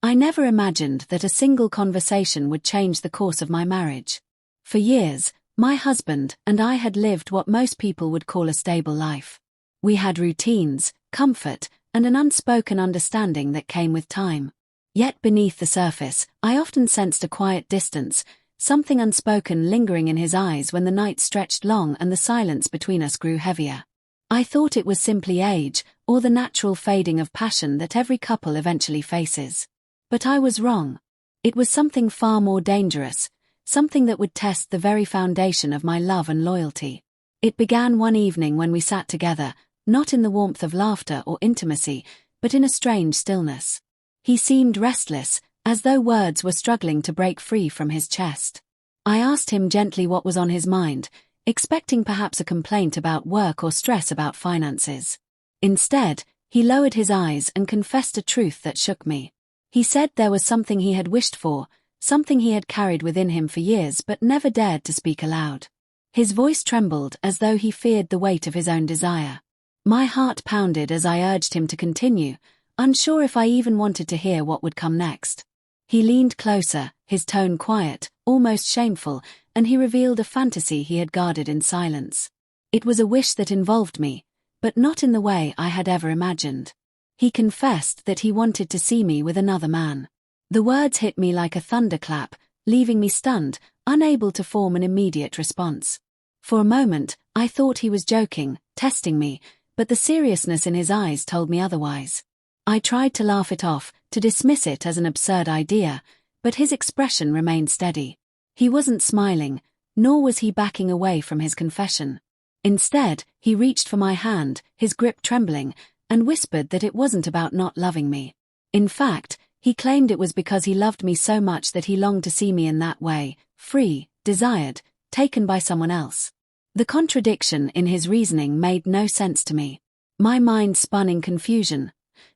I never imagined that a single conversation would change the course of my marriage. For years, my husband and I had lived what most people would call a stable life. We had routines, comfort, and an unspoken understanding that came with time. Yet beneath the surface, I often sensed a quiet distance, something unspoken lingering in his eyes when the night stretched long and the silence between us grew heavier. I thought it was simply age, or the natural fading of passion that every couple eventually faces. But I was wrong. It was something far more dangerous, something that would test the very foundation of my love and loyalty. It began one evening when we sat together, not in the warmth of laughter or intimacy, but in a strange stillness. He seemed restless, as though words were struggling to break free from his chest. I asked him gently what was on his mind, expecting perhaps a complaint about work or stress about finances. Instead, he lowered his eyes and confessed a truth that shook me. He said there was something he had wished for, something he had carried within him for years but never dared to speak aloud. His voice trembled as though he feared the weight of his own desire. My heart pounded as I urged him to continue, unsure if I even wanted to hear what would come next. He leaned closer, his tone quiet, almost shameful, and he revealed a fantasy he had guarded in silence. It was a wish that involved me, but not in the way I had ever imagined. He confessed that he wanted to see me with another man. The words hit me like a thunderclap, leaving me stunned, unable to form an immediate response. For a moment, I thought he was joking, testing me, but the seriousness in his eyes told me otherwise. I tried to laugh it off, to dismiss it as an absurd idea, but his expression remained steady. He wasn't smiling, nor was he backing away from his confession. Instead, he reached for my hand, his grip trembling, and whispered that it wasn't about not loving me. In fact, he claimed it was because he loved me so much that he longed to see me in that way, free, desired, taken by someone else. The contradiction in his reasoning made no sense to me. My mind spun in confusion,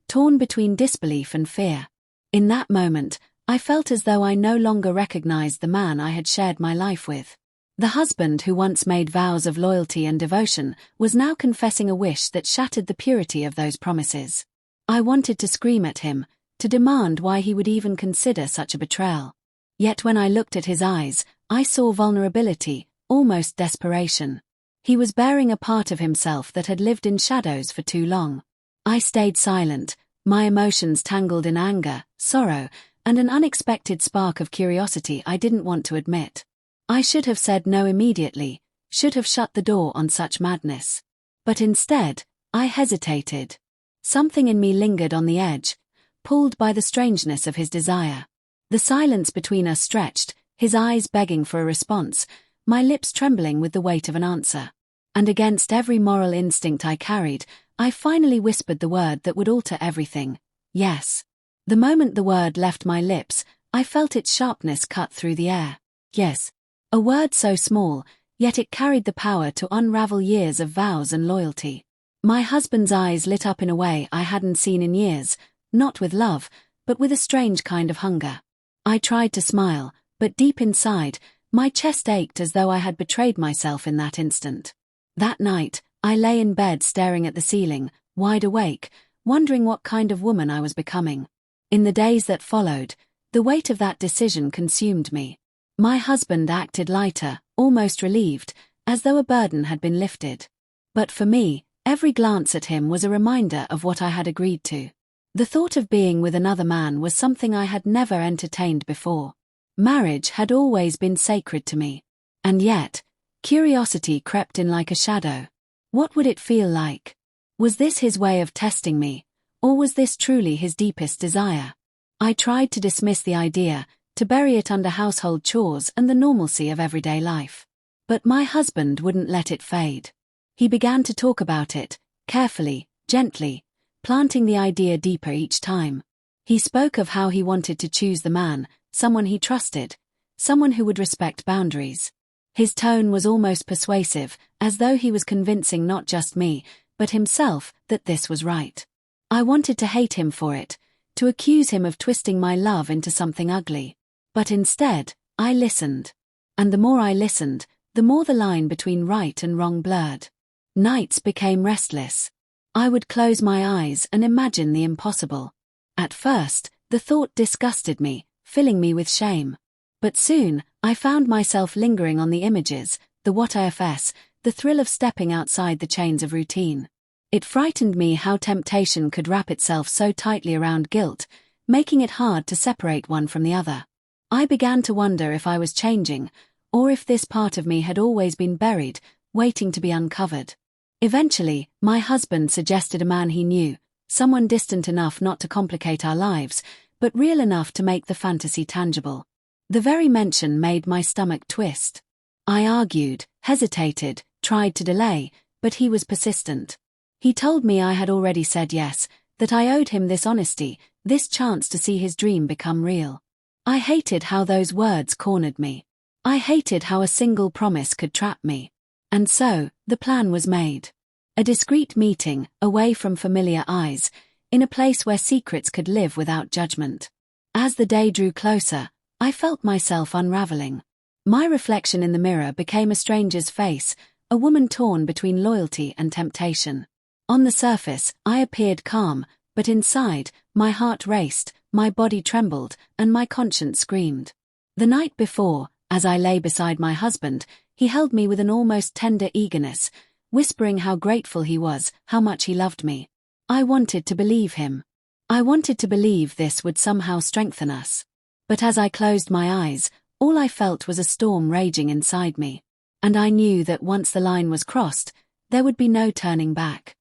torn between disbelief and fear. In that moment, I felt as though I no longer recognized the man I had shared my life with. The husband who once made vows of loyalty and devotion was now confessing a wish that shattered the purity of those promises. I wanted to scream at him, to demand why he would even consider such a betrayal. Yet when I looked at his eyes, I saw vulnerability, almost desperation. He was bearing a part of himself that had lived in shadows for too long. I stayed silent, my emotions tangled in anger, sorrow, and an unexpected spark of curiosity I didn't want to admit. I should have said no immediately, should have shut the door on such madness. But instead, I hesitated. Something in me lingered on the edge, pulled by the strangeness of his desire. The silence between us stretched, his eyes begging for a response, my lips trembling with the weight of an answer. And against every moral instinct I carried, I finally whispered the word that would alter everything: yes. The moment the word left my lips, I felt its sharpness cut through the air. Yes. A word so small, yet it carried the power to unravel years of vows and loyalty. My husband's eyes lit up in a way I hadn't seen in years, not with love, but with a strange kind of hunger. I tried to smile, but deep inside, my chest ached as though I had betrayed myself in that instant. That night, I lay in bed staring at the ceiling, wide awake, wondering what kind of woman I was becoming. In the days that followed, the weight of that decision consumed me. My husband acted lighter, almost relieved, as though a burden had been lifted. But for me, every glance at him was a reminder of what I had agreed to. The thought of being with another man was something I had never entertained before. Marriage had always been sacred to me. And yet, curiosity crept in like a shadow. What would it feel like? Was this his way of testing me, or was this truly his deepest desire? I tried to dismiss the idea, to bury it under household chores and the normalcy of everyday life. But my husband wouldn't let it fade. He began to talk about it, carefully, gently, planting the idea deeper each time. He spoke of how he wanted to choose the man, someone he trusted, someone who would respect boundaries. His tone was almost persuasive, as though he was convincing not just me, but himself, that this was right. I wanted to hate him for it, to accuse him of twisting my love into something ugly. But instead, I listened. And the more I listened, the more the line between right and wrong blurred. Nights became restless. I would close my eyes and imagine the impossible. At first, The thought disgusted me, filling me with shame. But soon, I found myself lingering on the images, the what ifs, the thrill of stepping outside the chains of routine. It frightened me how temptation could wrap itself so tightly around guilt, making it hard to separate one from the other. I began to wonder if I was changing, or if this part of me had always been buried, waiting to be uncovered. Eventually, my husband suggested a man he knew, someone distant enough not to complicate our lives, but real enough to make the fantasy tangible. The very mention made my stomach twist. I argued, hesitated, tried to delay, but he was persistent. He told me I had already said yes, that I owed him this honesty, this chance to see his dream become real. I hated how those words cornered me. I hated how a single promise could trap me. And so, the plan was made. A discreet meeting, away from familiar eyes, in a place where secrets could live without judgment. As the day drew closer, I felt myself unraveling. My reflection in the mirror became a stranger's face, a woman torn between loyalty and temptation. On the surface, I appeared calm, but inside, my heart raced, my body trembled, and my conscience screamed. The night before, as I lay beside my husband, he held me with an almost tender eagerness, whispering how grateful he was, how much he loved me. I wanted to believe him. I wanted to believe this would somehow strengthen us. But as I closed my eyes, all I felt was a storm raging inside me. And I knew that once the line was crossed, there would be no turning back.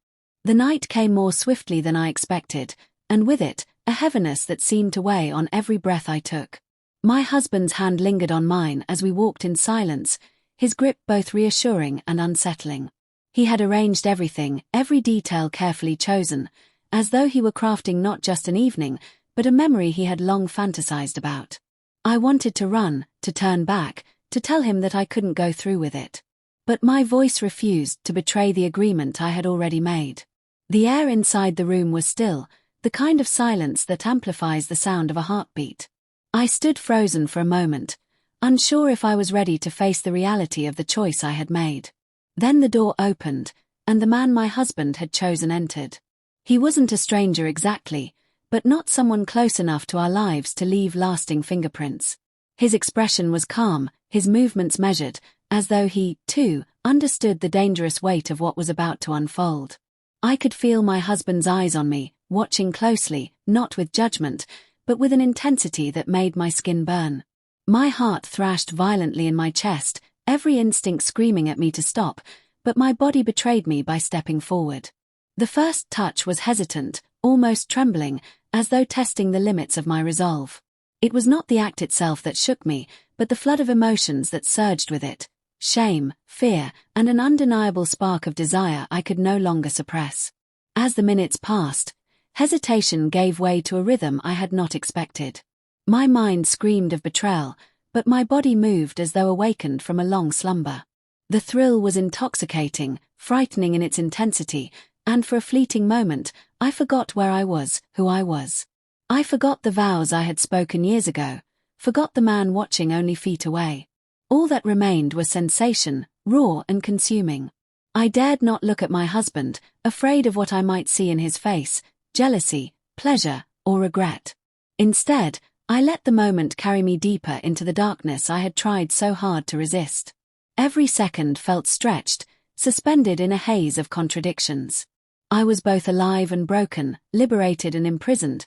The night came more swiftly than I expected, and with it, a heaviness that seemed to weigh on every breath I took. My husband's hand lingered on mine as we walked in silence, his grip both reassuring and unsettling. He had arranged everything, every detail carefully chosen, as though he were crafting not just an evening, but a memory he had long fantasized about. I wanted to run, to turn back, to tell him that I couldn't go through with it. But my voice refused to betray the agreement I had already made. The air inside the room was still, the kind of silence that amplifies the sound of a heartbeat. I stood frozen for a moment, unsure if I was ready to face the reality of the choice I had made. Then the door opened, and the man my husband had chosen entered. He wasn't a stranger exactly, but not someone close enough to our lives to leave lasting fingerprints. His expression was calm, his movements measured, as though he, too, understood the dangerous weight of what was about to unfold. I could feel my husband's eyes on me, watching closely, not with judgment, but with an intensity that made my skin burn. My heart thrashed violently in my chest, every instinct screaming at me to stop, but my body betrayed me by stepping forward. The first touch was hesitant, almost trembling, as though testing the limits of my resolve. It was not the act itself that shook me, but the flood of emotions that surged with it: shame, fear, and an undeniable spark of desire I could no longer suppress. As the minutes passed, hesitation gave way to a rhythm I had not expected. My mind screamed of betrayal, but my body moved as though awakened from a long slumber. The thrill was intoxicating, frightening in its intensity, and for a fleeting moment, I forgot where I was, who I was. I forgot the vows I had spoken years ago, forgot the man watching only feet away. All that remained was sensation, raw and consuming. I dared not look at my husband, afraid of what I might see in his face: jealousy, pleasure, or regret. Instead, I let the moment carry me deeper into the darkness I had tried so hard to resist. Every second felt stretched, suspended in a haze of contradictions. I was both alive and broken, liberated and imprisoned,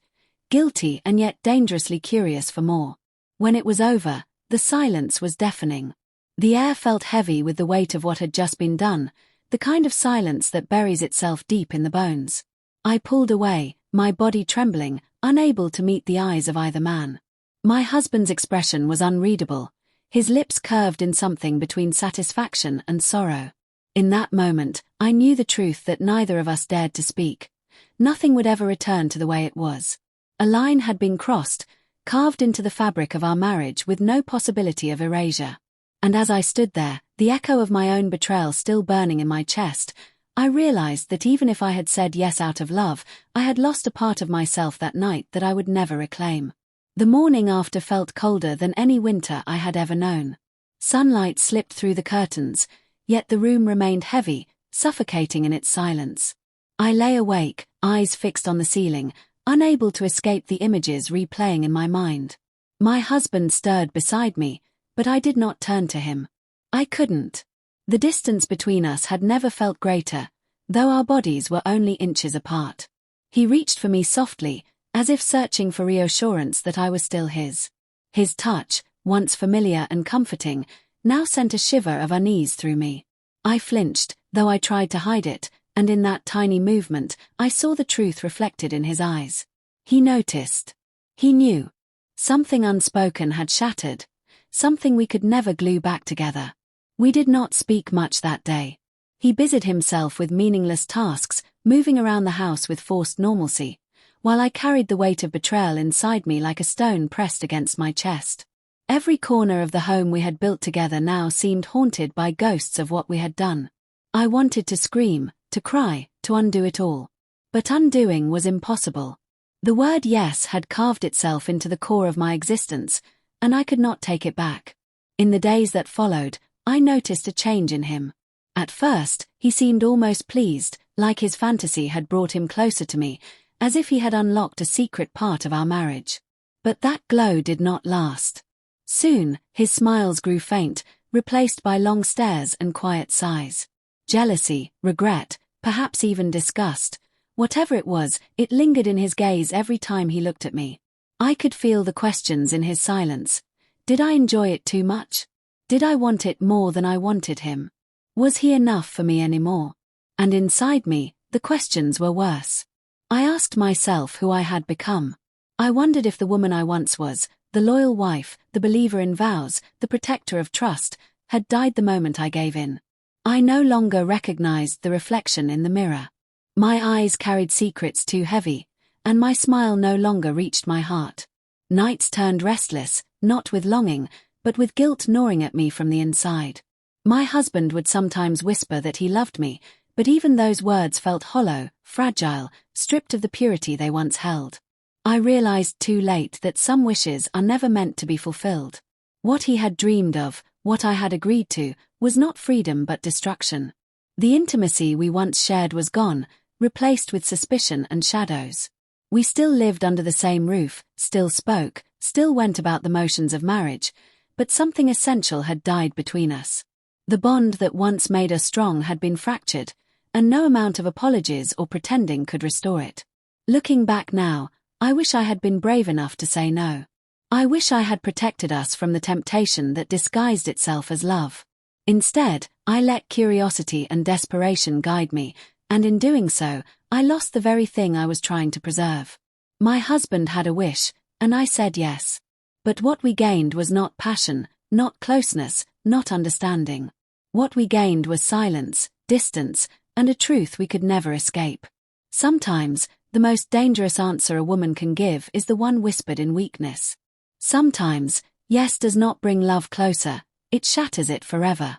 guilty and yet dangerously curious for more. When it was over, the silence was deafening. The air felt heavy with the weight of what had just been done, the kind of silence that buries itself deep in the bones. I pulled away, my body trembling, unable to meet the eyes of either man. My husband's expression was unreadable, his lips curved in something between satisfaction and sorrow. In that moment, I knew the truth that neither of us dared to speak. Nothing would ever return to the way it was. A line had been crossed, carved into the fabric of our marriage with no possibility of erasure. And as I stood there, the echo of my own betrayal still burning in my chest, I realized that even if I had said yes out of love, I had lost a part of myself that night that I would never reclaim. The morning after felt colder than any winter I had ever known. Sunlight slipped through the curtains, yet the room remained heavy, suffocating in its silence. I lay awake, eyes fixed on the ceiling, unable to escape the images replaying in my mind. My husband stirred beside me, but I did not turn to him. I couldn't. The distance between us had never felt greater, though our bodies were only inches apart. He reached for me softly, as if searching for reassurance that I was still his. His touch, once familiar and comforting, now sent a shiver of unease through me. I flinched, though I tried to hide it, and in that tiny movement, I saw the truth reflected in his eyes. He noticed. He knew. Something unspoken had shattered, something we could never glue back together. We did not speak much that day. He busied himself with meaningless tasks, moving around the house with forced normalcy, while I carried the weight of betrayal inside me like a stone pressed against my chest. Every corner of the home we had built together now seemed haunted by ghosts of what we had done. I wanted to scream, to cry, to undo it all. But undoing was impossible. The word yes had carved itself into the core of my existence, and I could not take it back. In the days that followed, I noticed a change in him. At first, he seemed almost pleased, like his fantasy had brought him closer to me, as if he had unlocked a secret part of our marriage. But that glow did not last. Soon, his smiles grew faint, replaced by long stares and quiet sighs. Jealousy, regret, perhaps even disgust. Whatever it was, it lingered in his gaze every time he looked at me. I could feel the questions in his silence. Did I enjoy it too much? Did I want it more than I wanted him? Was he enough for me anymore? And inside me, the questions were worse. I asked myself who I had become. I wondered if the woman I once was, the loyal wife, the believer in vows, the protector of trust, had died the moment I gave in. I no longer recognized the reflection in the mirror. My eyes carried secrets too heavy, and my smile no longer reached my heart. Nights turned restless, not with longing, but with guilt gnawing at me from the inside. My husband would sometimes whisper that he loved me, but even those words felt hollow, fragile, stripped of the purity they once held. I realized too late that some wishes are never meant to be fulfilled. What he had dreamed of, what I had agreed to, was not freedom but destruction. The intimacy we once shared was gone, replaced with suspicion and shadows. We still lived under the same roof, still spoke, still went about the motions of marriage, but something essential had died between us. The bond that once made us strong had been fractured, and no amount of apologies or pretending could restore it. Looking back now, I wish I had been brave enough to say no. I wish I had protected us from the temptation that disguised itself as love. Instead, I let curiosity and desperation guide me, and in doing so, I lost the very thing I was trying to preserve. My husband had a wish, and I said yes. But what we gained was not passion, not closeness, not understanding. What we gained was silence, distance, and a truth we could never escape. Sometimes, the most dangerous answer a woman can give is the one whispered in weakness. Sometimes, yes does not bring love closer, it shatters it forever.